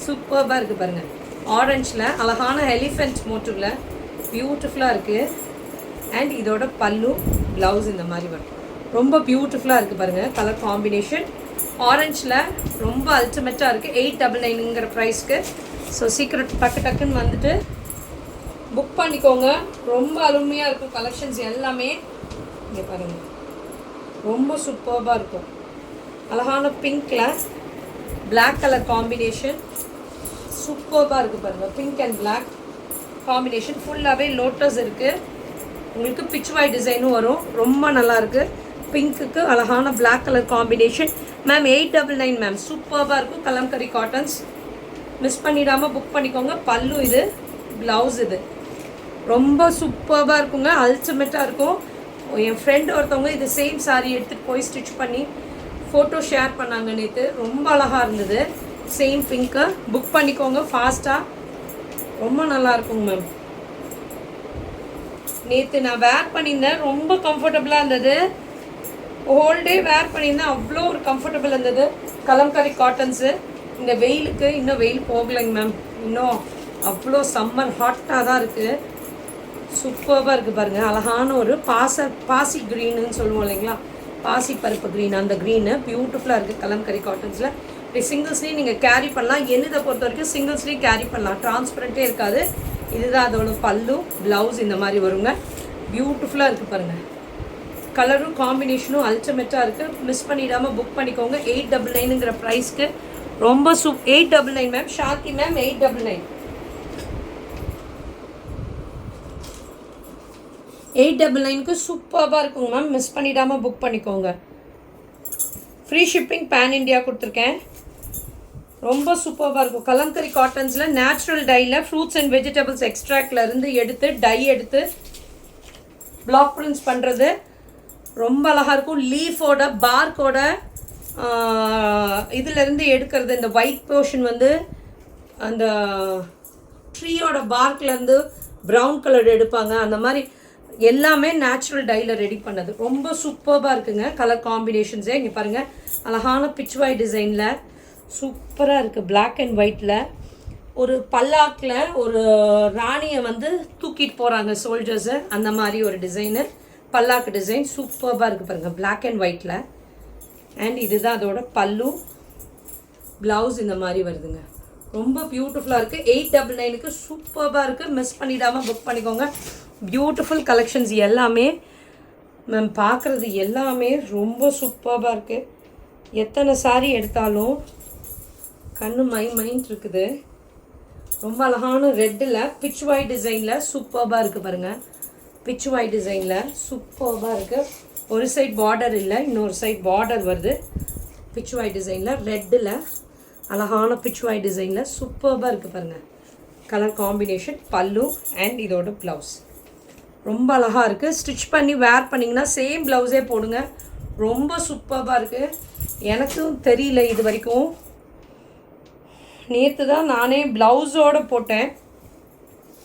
சூப்பராக இருக்குது பாருங்கள். ஆரஞ்சில் அழகான எலிஃபென்ட் மோட்டிவில் பியூட்டிஃபுல்லாக இருக்குது. அண்ட் இதோட பல்லு ப்ளவுஸ் இந்த மாதிரி வரும். ரொம்ப பியூட்டிஃபுல்லாக இருக்குது பாருங்கள். கலர் காம்பினேஷன் ஆரஞ்சில் ரொம்ப அல்டிமேட்டாக இருக்குது. 899ங்கிற ப்ரைஸ்க்கு. ஸோ சீக்கிரம் டக்குன்னு வந்துட்டு புக் பண்ணிக்கோங்க. ரொம்ப அருமையாக இருக்கும் கலெக்ஷன்ஸ் எல்லாமே. இங்கே பாருங்கள், ரொம்ப சூப்பராக இருக்கும். அழகான பிங்க்கில் பிளாக் கலர் காம்பினேஷன் சூப்பராக இருக்குது பாருங்கள். பிங்க் அண்ட் பிளாக் காம்பினேஷன் ஃபுல்லாகவே லோட்டஸ் இருக்குது. உங்களுக்கு பிச்வாய் டிசைனும் வரும். ரொம்ப நல்லாயிருக்கு. பிங்க்குக்கு அழகான black colour combination. Ma'am 899 ma'am. சூப்பராக இருக்கும். கலம்கரி காட்டன்ஸ் மிஸ் பண்ணிடாமல் புக் பண்ணிக்கோங்க. பல்லு இது, ப்ளவுஸ் இது. ரொம்ப சூப்பராக இருக்குங்க. அல்டிமேட்டாக இருக்கும். என் ஃப்ரெண்டு ஒருத்தவங்க இது சேம் சாரீ எடுத்துகிட்டு போய் ஸ்டிச் பண்ணி ஃபோட்டோ ஷேர் பண்ணாங்க நேற்று. ரொம்ப அழகாக இருந்தது. Same pink. புக் பண்ணிக்கோங்க ஃபாஸ்ட்டாக. ரொம்ப நல்லா இருக்குங்க மேம். நேற்று நான் வேர் பண்ணியிருந்தேன். ரொம்ப கம்ஃபர்டபுளாக இருந்தது. ஹோல் டே வேர் பண்ணியிருந்தேன். அவ்வளோ ஒரு கம்ஃபர்டபுள் இருந்தது. கலம்கரி காட்டன்ஸு. இந்த வெயிலுக்கு இன்னும் வெயில் போகலைங்க மேம். இன்னும் அவ்வளோ சம்மர் ஹாட்டாக தான் இருக்குது. சூப்பராக இருக்குது பாருங்கள். அழகான ஒரு பாசி க்ரீனுன்னு சொல்லுவோம் இல்லைங்களா, பாசி பருப்பு க்ரீன். அந்த க்ரீனு பியூட்டிஃபுல்லாக இருக்குது கலம்கரி காட்டன்ஸில். இப்படி சிங்கிள்ஸ்லேயும் நீங்கள் கேரி பண்ணலாம். என்னதை பொறுத்த வரைக்கும் சிங்கிள்ஸ்லேயும் கேரி பண்ணலாம். டிரான்ஸ்பரண்ட்டே இருக்காது. இதுதான் அதோட பல்லு, ப்ளவுஸ் இந்த மாதிரி வருங்க. பியூட்டிஃபுல்லாக இருக்குது பாருங்கள். கலரும் காம்பினேஷனும் அல்டிமேட்டாக இருக்குது. மிஸ் பண்ணிடாமல் புக் பண்ணிக்கோங்க. 899ங்கிற ப்ரைஸ்க்கு ரொம்ப 899 மேம். ஷாந்தி மேம் 899. 899க்கு சூப்பராக இருக்குங்க மேம். மிஸ் பண்ணிடாமல் புக் பண்ணிக்கோங்க. ஃப்ரீ ஷிப்பிங் பேன் இண்டியா கொடுத்துருக்கேன். ரொம்ப சூப்பராக இருக்கும். கலம்கரி காட்டன்ஸில் நேச்சுரல் டையில் ஃப்ரூட்ஸ் அண்ட் வெஜிடபிள்ஸ் எக்ஸ்ட்ராக்ட்லேருந்து எடுத்து டை எடுத்து பிளாக் பிரிண்ட்ஸ் பண்ணுறது ரொம்ப அழகாக இருக்கும். லீஃபோட பார்க்கோட இதிலேருந்து எடுக்கிறது. இந்த ஒயிட் போர்ஷன் வந்து அந்த ட்ரீயோட பார்க்லேருந்து ப்ரௌன் கலர் எடுப்பாங்க. அந்த மாதிரி எல்லாமே நேச்சுரல் டையில் ரெடி பண்ணது. ரொம்ப சூப்பராக இருக்குங்க. கலர் காம்பினேஷன்ஸே இங்கே பாருங்கள். அழகான பிச்வாய் டிசைனில் சூப்பராக இருக்குது. பிளாக் அண்ட் ஒயிட்டில் ஒரு பல்லாக்கில் ஒரு ராணியை வந்து தூக்கிட்டு போகிறாங்க சோல்ஜர்ஸு. அந்த மாதிரி ஒரு டிசைனு பல்லாக்கு டிசைன் சூப்பராக இருக்குது பாருங்கள். பிளாக் அண்ட் ஒயிட்டில். அண்ட் இதுதான் அதோட பல்லு, ப்ளவுஸ் இந்த மாதிரி வருதுங்க. ரொம்ப பியூட்டிஃபுல்லாக இருக்குது. 899க்கு சூப்பராக இருக்குது. மிஸ் பண்ணிடாமல் புக் பண்ணிக்கோங்க. பியூட்டிஃபுல் கலெக்ஷன்ஸ் எல்லாமே மேம். பார்க்குறது எல்லாமே ரொம்ப சூப்பராக இருக்குது. எத்தனை சாரீ எடுத்தாலும் கண்ணு மைண்ட் இருக்குது. ரொம்ப அழகான ரெட்டில் பிச்வாய் டிசைனில் சூப்பராக இருக்குது பாருங்கள். பிச்வாய் டிசைனில் சூப்பராக இருக்குது. ஒரு சைட் பார்டர் இல்லை, இன்னொரு சைட் பார்டர் வருது. பிச்வாய் டிசைனில் ரெட்டில் அழகான பிச்வாய் டிசைனில் சூப்பராக இருக்குது பாருங்கள். கலர் காம்பினேஷன், பல்லு அண்ட் இதோட ப்ளவுஸ் ரொம்ப அழகாக இருக்குது. ஸ்டிச் பண்ணி வேர் பண்ணிங்கன்னா சேம் ப்ளவுஸே போடுங்க. ரொம்ப சூப்பராக இருக்குது. எனக்கும் தெரியல இது வரைக்கும். நேற்று தான் நானே ப்ளவுஸோடு போட்டேன்.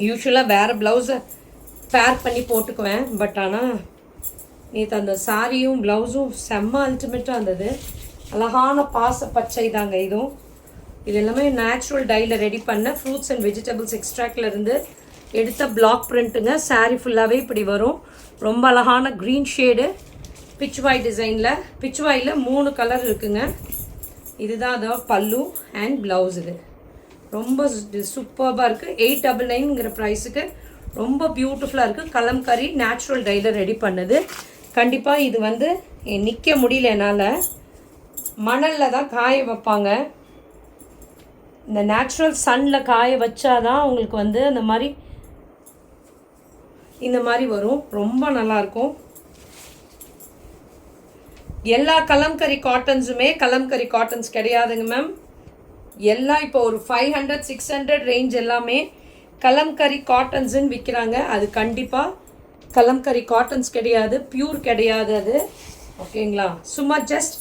யூஸ்வலாக வேறு ப்ளவுஸை பேர் பண்ணி போட்டுக்குவேன். பட் ஆனால் நேற்று அந்த சாரியும் ப்ளவுஸும் செம்ம அல்டிமேட்டாக இருந்தது. அழகான பாச பச்சை தாங்க இதுவும். இது எல்லாமே நேச்சுரல் டையில் ரெடி பண்ண ஃப்ரூட்ஸ் அண்ட் வெஜிடபிள்ஸ் எக்ஸ்ட்ராக்ட்லேருந்து எடுத்த பிளாக் பிரிண்ட்டுங்க. சாரீ ஃபுல்லாகவே இப்படி வரும். ரொம்ப அழகான க்ரீன் ஷேடு பிச்வாய் டிசைனில். பிச்வாயில் 3 கலர் இருக்குங்க. இதுதான் அதோட பல்லு அண்ட் ப்ளவுஸ். இது ரொம்ப சூப்பராக இருக்குது. 899ங்கிற ப்ரைஸுக்கு ரொம்ப பியூட்டிஃபுல்லாக இருக்குது. கலம்கரி நேச்சுரல் டையில் ரெடி பண்ணது. கண்டிப்பாக இது வந்து நிற்க முடியல என்னால். மணலில் தான் காய வைப்பாங்க. இந்த நேச்சுரல் சன்னில் காய வச்சாதான் உங்களுக்கு வந்து அந்த மாதிரி இந்த மாதிரி வரும். ரொம்ப நல்லாயிருக்கும். எல்லா கலம்கரி காட்டன்ஸுமே கலம்கரி காட்டன்ஸ் கிடையாதுங்க மேம். எல்லாம் இப்போ ஒரு 500 600 ரேஞ்ச் எல்லாமே கலம்கரி காட்டன்ஸுன்னு விற்கிறாங்க. அது கண்டிப்பாக கலம்கரி காட்டன்ஸ் கிடையாது, பியூர் கிடையாது அது. ஓகேங்களா? சும்மா ஜஸ்ட்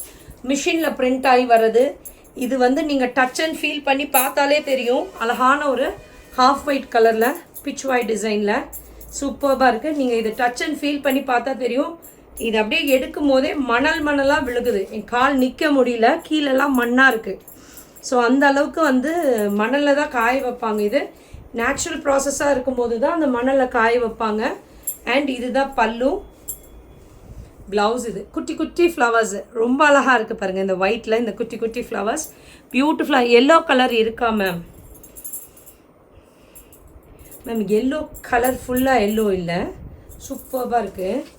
மிஷினில் பிரிண்ட் ஆகி வர்றது. இது வந்து நீங்கள் டச் அண்ட் ஃபீல் பண்ணி பார்த்தாலே தெரியும். அழகான ஒரு ஹாஃப் ஒயிட் கலரில் பிச்வாய் டிசைனில் சூப்பராக இருக்குது. நீங்கள் இதை டச் அண்ட் ஃபீல் பண்ணி பார்த்தா தெரியும். இது அப்படியே எடுக்கும் போதே மணலாக விழுகுது. என் கால் நிற்க முடியல. கீழெல்லாம் மண்ணாக இருக்குது. ஸோ அந்த அளவுக்கு வந்து மணலில் தான் காய வைப்பாங்க. இது நேச்சுரல் ப்ராசஸாக இருக்கும்போது தான் அந்த மணலில் காய வைப்பாங்க. அண்ட் இதுதான் பல்லு, ப்ளவுஸ். இது குட்டி குட்டி ஃப்ளவர்ஸ் ரொம்ப அழகாக இருக்குது பாருங்கள். இந்த ஒயிட்டில் இந்த குட்டி குட்டி ஃப்ளவர்ஸ் பியூட்டிஃபுல்லாக. எல்லோ கலர் இருக்கா மேம்? மேம் எல்லோ கலர் ஃபுல்லாக எல்லோ இல்லை, சூப்பராக இருக்குது.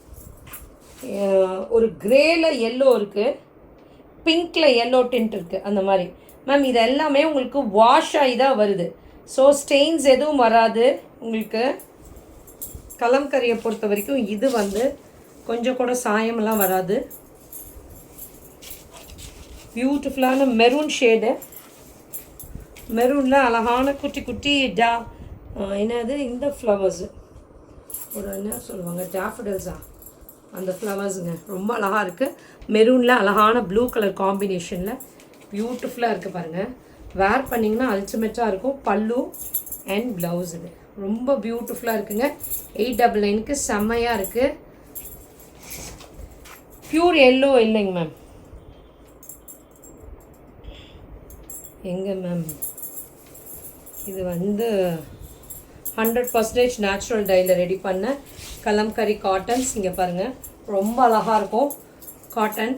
ஒரு கிரேல எல்லோ இருக்குது, பிங்க்கில் எல்லோ டிண்ட் இருக்குது, அந்த மாதிரி. மேம் இது எல்லாமே உங்களுக்கு வாஷ் ஆகி தான் வருது. ஸோ ஸ்டெயின்ஸ் எதுவும் வராது உங்களுக்கு. கலம்கரியை பொறுத்த வரைக்கும் இது வந்து கொஞ்சம் கூட சாயமெல்லாம் வராது. பியூட்டிஃபுல்லான மெரூன் ஷேடு. மெரூனில் அழகான குட்டி குட்டி என்னது இந்த ஃப்ளவர்ஸு, ஒரு என்ன சொல்லுவாங்க, டேஃபடல்ஸா, அந்த ஃப்ளவர்ஸுங்க ரொம்ப அழகாக இருக்குது. மெரூனில் அழகான ப்ளூ கலர் காம்பினேஷனில் பியூட்டிஃபுல்லாக இருக்குது பாருங்கள். வேர் பண்ணிங்கன்னா அல்டிமேட்டாக இருக்கும். பல்லு அண்ட் ப்ளவுஸ் இது ரொம்ப பியூட்டிஃபுல்லாக இருக்குங்க. 899க்கு செம்மையாக இருக்குது. பியூர் எல்லோ இல்லைங்க மேம். எங்கே மேம்? இது வந்து 100% நேச்சுரல் டையில் ரெடி பண்ண கலம்கரி காட்டன்ஸ். இங்கே பாருங்கள், ரொம்ப அழகாக இருக்கும் காட்டன்.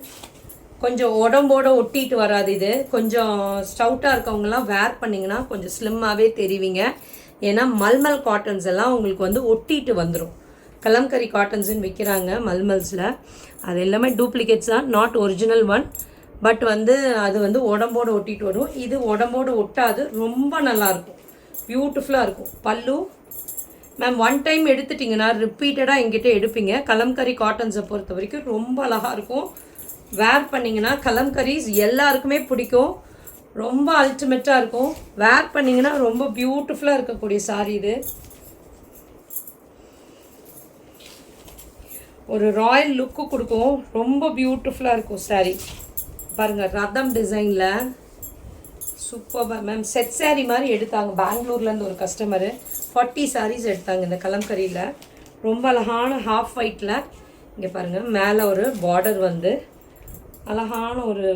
கொஞ்சம் உடம்போடு ஒட்டிட்டு வராது. இது கொஞ்சம் ஸ்டவுட்டாக இருக்கவங்கலாம் வேர் பண்ணிங்கன்னா கொஞ்சம் ஸ்லிம்மாகவே தெரிவிங்க. ஏன்னா மல்மல் காட்டன்ஸ் எல்லாம் உங்களுக்கு வந்து ஒட்டிட்டு வந்துடும். கலம்கரி காட்டன்ஸுன்னு விற்கிறாங்க மல்மல்ஸில், அது எல்லாமே டூப்ளிகேட்ஸ் தான், நாட் ஒரிஜினல் ஒன். பட் வந்து அது வந்து உடம்போடு ஒட்டிட்டு வரும். இது உடம்போடு ஒட்டாது, ரொம்ப நல்லாயிருக்கும், பியூட்டிஃபுல்லாக இருக்கும். பல்லு மேம் ஒன் டைம் எடுத்துட்டிங்கன்னா ரிப்பீட்டடாக எங்கிட்ட எடுப்பீங்க. கலம்கரி காட்டன்ஸை பொறுத்த வரைக்கும் ரொம்ப அழகாக இருக்கும். வேர் பண்ணிங்கன்னா கலம்கரிஸ் எல்லாருக்குமே பிடிக்கும், ரொம்ப அல்டிமேட்டாக இருக்கும். வேர் பண்ணிங்கன்னா ரொம்ப பியூட்டிஃபுல்லாக இருக்கக்கூடிய சாரீ இது. ஒரு ராயல் லுக்கு கொடுக்கும், ரொம்ப பியூட்டிஃபுல்லாக இருக்கும் சாரீ. பாருங்கள், ரதம் டிசைனில் சூப்பராக. மேம் செட் சாரீ மாதிரி எடுத்தாங்க பெங்களூர்லேருந்து ஒரு கஸ்டமரு. 40 சாரீஸ் எடுத்தாங்க இந்த கலம்கரியில். ரொம்ப அழகான ஹாஃப் ஒயிட்டில். இங்கே பாருங்கள், மேலே ஒரு பார்டர் வந்து அழகான ஒரு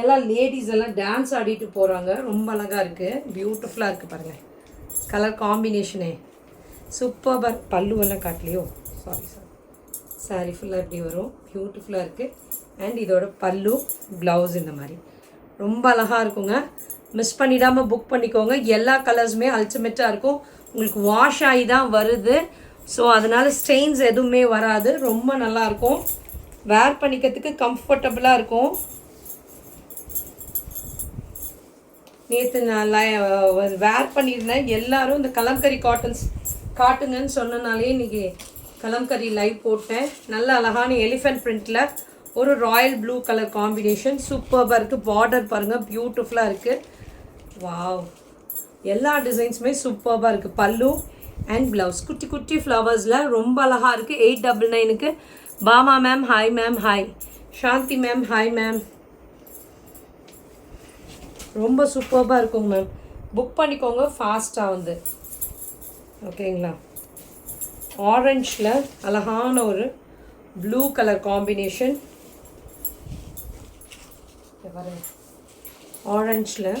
எல்லாம் லேடிஸ் எல்லாம் டான்ஸ் ஆடிட்டு போகிறாங்க. ரொம்ப அழகாக இருக்குது, பியூட்டிஃபுல்லாக இருக்குது பாருங்கள். கலர் காம்பினேஷனே சூப்பராக. பல்லுவெல்லாம் காட்டலையோ, சாரி. சாரீ ஃபுல்லாக இப்படி வரும், பியூட்டிஃபுல்லாக இருக்குது. அண்ட் இதோட பல்லு, ப்ளவுஸ் இந்த மாதிரி ரொம்ப அழகாக இருக்குங்க. மிஸ் பண்ணிடாமல் புக் பண்ணிக்கோங்க. எல்லா கலர்ஸுமே அல்டிமேட்டாக இருக்கும். உங்களுக்கு வாஷ் ஆகி தான் வருது, ஸோ அதனால் ஸ்டெயின்ஸ் எதுவுமே வராது. ரொம்ப நல்லாயிருக்கும், வேர் பண்ணிக்கிறதுக்கு கம்ஃபர்டபுளாக இருக்கும். நேற்று நான் வேர் பண்ணியிருந்தேன், எல்லோரும் இந்த கலம்கரி காட்டன்ஸ் காட்டுங்கன்னு சொன்னனாலே இன்றைக்கி கலம்கரி லைவ் போட்டேன். நல்ல அழகான எலிஃபென்ட் பிரிண்டில் ஒரு ராயல் ப்ளூ கலர் காம்பினேஷன் சூப்பராக இருக்குது. பார்டர் பாருங்கள், பியூட்டிஃபுல்லாக இருக்குது. வாவ், எல்லா டிசைன்ஸுமே சூப்பராக இருக்குது. பல்லு அண்ட் ப்ளவுஸ் குட்டி குட்டி ஃப்ளவர்ஸில் ரொம்ப அழகாக இருக்குது. 899க்கு. Bama ma'am hi ma'am. Hi Shanti ma'am. Hi ma'am. ரொம்ப சூப்பராக இருக்குங்க மேம், புக் பண்ணிக்கோங்க ஃபாஸ்ட்டாக வந்து. ஓகேங்களா? ஆரஞ்சில் அழகான ஒரு ப்ளூ கலர் காம்பினேஷன். ஆரஞ்சில்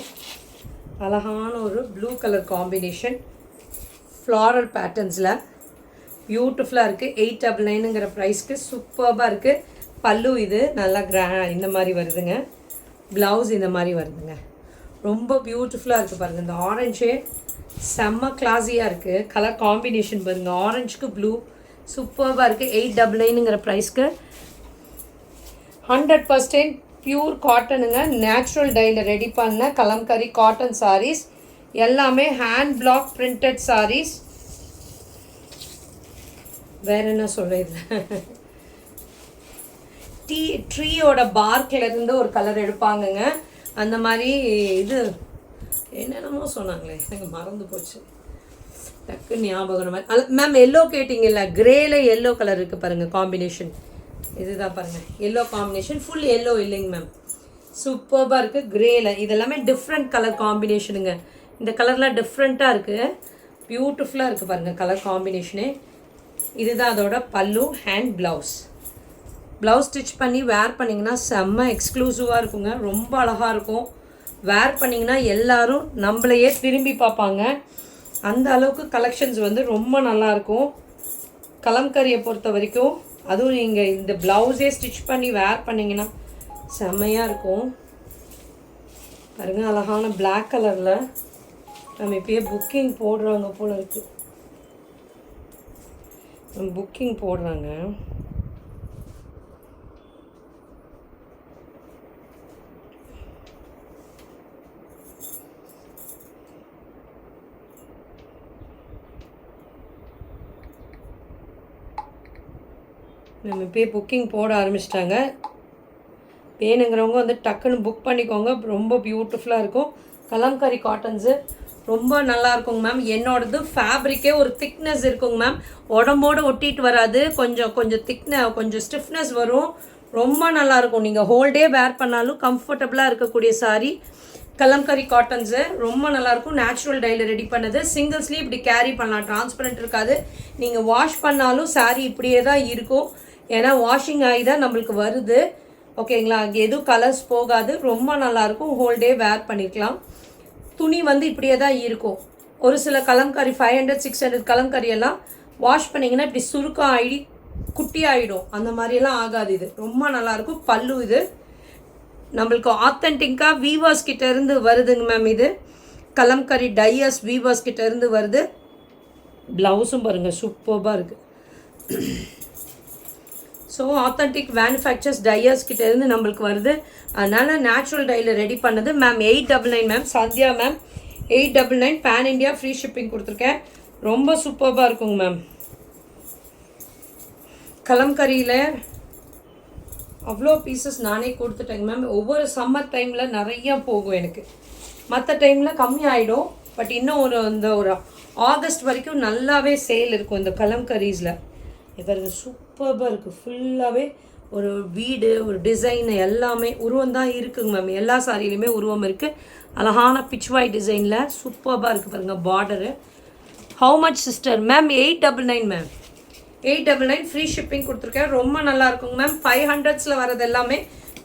அழகான ஒரு ப்ளூ கலர் காம்பினேஷன் ஃப்ளாரல் பேட்டர்ன்ஸில் பியூட்டிஃபுல்லாக இருக்குது. 899ங்கிற ப்ரைஸ்க்கு சூப்பராக இருக்குது. பல்லு இது நல்லா இந்த மாதிரி வருதுங்க. ப்ளவுஸ் இந்த மாதிரி வருதுங்க. ரொம்ப பியூட்டிஃபுல்லாக இருக்குது பாருங்கள். இந்த ஆரஞ்சே செம்ம கிளாஸியாக இருக்குது. கலர் காம்பினேஷன் பாருங்கள், ஆரஞ்சுக்கு ப்ளூ சூப்பராக இருக்குது. 899ங்கிற ப்ரைஸ்க்கு. 100% பியூர் காட்டனுங்க, நேச்சுரல் டையில் ரெடி பண்ண கலம்கரி காட்டன் சாரீஸ். எல்லாமே ஹேண்ட் பிளாக் பிரிண்டட் சாரீஸ். வேறு என்ன சொல்கிறது, ட்ரீயோட பார்க்லேருந்து ஒரு கலர் எடுப்பாங்கங்க. அந்த மாதிரி இது என்னென்னமோ சொன்னாங்களே, எனக்கு மறந்து போச்சு, டக்கு ஞாபகம் மாதிரி. மேம் எல்லோ கேட்டிங்கல்ல, கிரேல எல்லோ கலர் இருக்குது பாருங்கள் காம்பினேஷன். இதுதான் பாருங்கள், எல்லோ காம்பினேஷன். ஃபுல் எல்லோ இல்லைங்க மேம், சூப்பராக இருக்குது. கிரேல இதெல்லாமே டிஃப்ரெண்ட் கலர் காம்பினேஷனுங்க. இந்த கலர்லாம் டிஃப்ரெண்ட்டாக இருக்குது, பியூட்டிஃபுல்லாக இருக்குது பாருங்கள் கலர் காம்பினேஷனே. இதுதான் அதோட பல்லு அண்ட் ப்ளவுஸ். ப்ளவுஸ் ஸ்டிச் பண்ணி வேர் பண்ணிங்கன்னா செம்ம எக்ஸ்க்ளூசிவாக இருக்குங்க. ரொம்ப அழகாக இருக்கும். வேர் பண்ணிங்கன்னா எல்லோரும் நம்மளையே திரும்பி பார்ப்பாங்க. அந்த அளவுக்கு கலெக்ஷன்ஸ் வந்து ரொம்ப நல்லாயிருக்கும். கலம்கரியை பொறுத்த வரைக்கும் அதுவும் நீங்கள் இந்த ப்ளவுஸே ஸ்டிச் பண்ணி வேர் பண்ணிங்கன்னா செம்மையாக இருக்கும். பாருங்கள், அழகான பிளாக் கலரில் நம்ம இப்போயே புக்கிங் போடுறாங்க போல் இருக்குது. புக்கிங் போடுறாங்க. நம்ம இப்போயே புக்கிங் போட ஆரம்பிச்சிட்டாங்க. வேணுங்கிறவங்க வந்து டக்குன்னு புக் பண்ணிக்கோங்க. ரொம்ப பியூட்டிஃபுல்லாக இருக்கும். கலம்கரி காட்டன்ஸு ரொம்ப நல்லா இருக்குங்க மேம். என்னோடது ஃபேப்ரிக்கே ஒரு திக்னஸ் இருக்குங்க மேம். உடம்போடு ஒட்டிட்டு வராது. கொஞ்சம் ஸ்டிஃப்னஸ் வரும். ரொம்ப நல்லாயிருக்கும். நீங்கள் ஹோல்டே வேர் பண்ணாலும் கம்ஃபர்டபுளாக இருக்கக்கூடிய சாரீ கலம்கரி காட்டன்ஸு ரொம்ப நல்லாயிருக்கும். நேச்சுரல் டையில் ரெடி பண்ணது. சிங்கிள் ஸ்லீவ் இப்படி கேரி பண்ணலாம். டிரான்ஸ்பரண்ட் இருக்காது. நீங்கள் வாஷ் பண்ணாலும் சாரீ இப்படியே தான் இருக்கும். ஏன்னா வாஷிங் ஆகி தான் நம்மளுக்கு வருது. ஓகேங்களா? எதுவும் கலர்ஸ் போகாது. ரொம்ப நல்லாயிருக்கும். ஹோல்டே வேர் பண்ணிக்கலாம். துணி வந்து இப்படியே தான் இருக்கும். ஒரு சில கலம்கரி 500 600 கலம்கரி எல்லாம் வாஷ் பண்ணிங்கன்னா இப்படி சுருக்கம் ஆகி குட்டி ஆகிடும். அந்த மாதிரியெல்லாம் ஆகாது. இது ரொம்ப நல்லாயிருக்கும். பல்லு இது நம்மளுக்கு ஆத்தென்டிக்காக வீவர்ஸ் கிட்ட இருந்து வருதுங்க மேம். இது கலம்கரி டையர்ஸ் வீவர்ஸ் கிட்ட இருந்து வருது. ப்ளவுஸும் பாருங்கள் சூப்பராக இருக்குது. ஸோ ஆத்தென்டிக் மேனுஃபேக்சர்ஸ் டையர்ஸ் கிட்ட இருந்து நம்மளுக்கு வருது. அதனால் நேச்சுரல் டையில் ரெடி பண்ணது ma'am. 899 ma'am. Sandhya ma'am 899 pan India free shipping கொடுத்துருக்கேன். ரொம்ப சூப்பராக இருக்குங்க மேம். கலம்கரியில் அவ்வளோ பீசஸ் நானே கொடுத்துட்டேங்க மேம். ஒவ்வொரு சம்மர் டைமில் நிறையா போகும் எனக்கு. மற்ற டைமில் கம்மியாகிடும். பட் இன்னும் ஒரு ஆகஸ்ட் வரைக்கும் நல்லாவே சேல் இருக்கும் இந்த கலம்கரீஸில். பாருங்க சூப்பராக இருக்குது. ஃபுல்லாகவே ஒரு வீடு, ஒரு டிசைன் எல்லாமே உருவம் தான் இருக்குங்க மேம். எல்லா சாரிலையுமே உருவம் இருக்குது. அழகான பிச்வாய் டிசைனில் சூப்பராக இருக்குது பாருங்கள் border. How much sister? Ma'am 899 ma'am. 899 free shipping கொடுத்துருக்கேன். ரொம்ப நல்லா இருக்குங்க மேம். 500s வரது எல்லாமே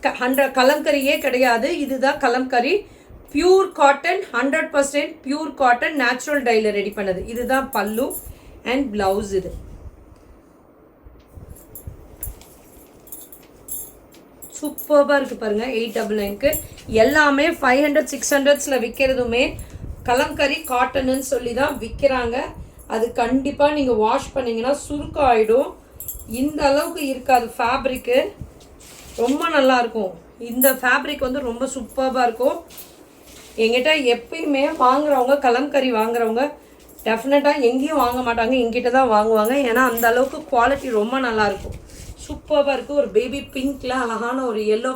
100 கலம்கரியே கிடையாது. இதுதான் Kalamkari. Pure cotton, 100% pure cotton, natural டையில் ரெடி பண்ணது. இதுதான் பல்லு அண்ட் ப்ளவுஸ். இது சூப்பராக இருக்குது பாருங்கள். 899க்கு எல்லாமே 500 600s விற்கிறதுமே கலம்கரி காட்டனுன்னு சொல்லி தான் விற்கிறாங்க. அது கண்டிப்பாக நீங்கள் வாஷ் பண்ணிங்கன்னா சுருக்கம் ஆகிடும். இந்த அளவுக்கு இருக்காது ஃபேப்ரிக்கு. ரொம்ப நல்லாயிருக்கும். இந்த ஃபேப்ரிக் வந்து ரொம்ப சூப்பராக இருக்கும். எங்கிட்ட எப்பயுமே வாங்குறவங்க, கலம்கரி வாங்குறவங்க டெஃபினட்டாக எங்கேயும் வாங்க மாட்டாங்க, எங்கிட்ட தான் வாங்குவாங்க. ஏன்னா அந்த அளவுக்கு குவாலிட்டி ரொம்ப நல்லாயிருக்கும். சூப்பராக இருக்குது. ஒரு பேபி பிங்க்கில் அழகான ஒரு எல்லோ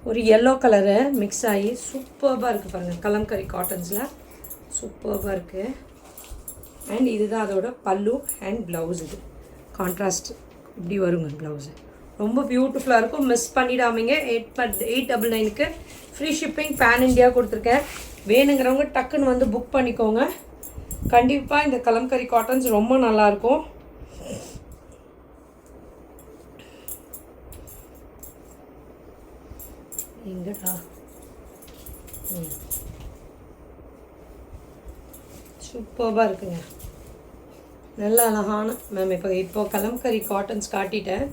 ஒரு எல்லோ கலரு மிக்ஸ் ஆகி சூப்பராக இருக்குது பாருங்கள். கலம்கரி காட்டன்ஸில் சூப்பராக இருக்குது. அண்ட் இதுதான் அதோட பல்லு அண்ட் ப்ளவுஸ். இது கான்ட்ராஸ்ட் இப்படி வருங்க ப்ளவுஸு. ரொம்ப பியூட்டிஃபுல்லாக இருக்கும். மிஸ் பண்ணிடாமீங்க. 899க்கு ஃப்ரீ ஷிப்பிங் பேன் இண்டியா கொடுத்துருக்கேன். வேணுங்கிறவங்க டக்குன்னு வந்து புக் பண்ணிக்கோங்க. கண்டிப்பாக இந்த கலம்கரி காட்டன்ஸ் ரொம்ப நல்லாயிருக்கும். எங்கடா சூப்பராக இருக்குங்க. நல்ல அழகான மேம். இப்போ கலம்கரி காட்டன்ஸ் காட்டிட்டேன்.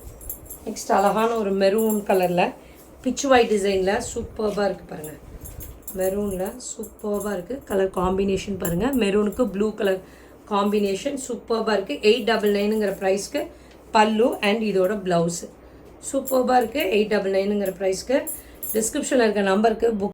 நெக்ஸ்ட் அழகான ஒரு மெரூன் கலரில் பிச்வாய் டிசைனில் சூப்பராக இருக்குது பாருங்கள். மெரூனில் சூப்பராக இருக்குது. கலர் காம்பினேஷன் பாருங்கள். மெரூனுக்கு ப்ளூ கலர் காம்பினேஷன் சூப்பராக இருக்குது. 899ங்கிற ப்ரைஸ்க்கு பல்லு அண்ட் இதோட ப்ளவுஸு சூப்பராக இருக்குது. 899ங்கிற ப்ரைஸ்க்கு டிஸ்கிரிப்ஷனில் இருக்க நம்பருக்கு புக்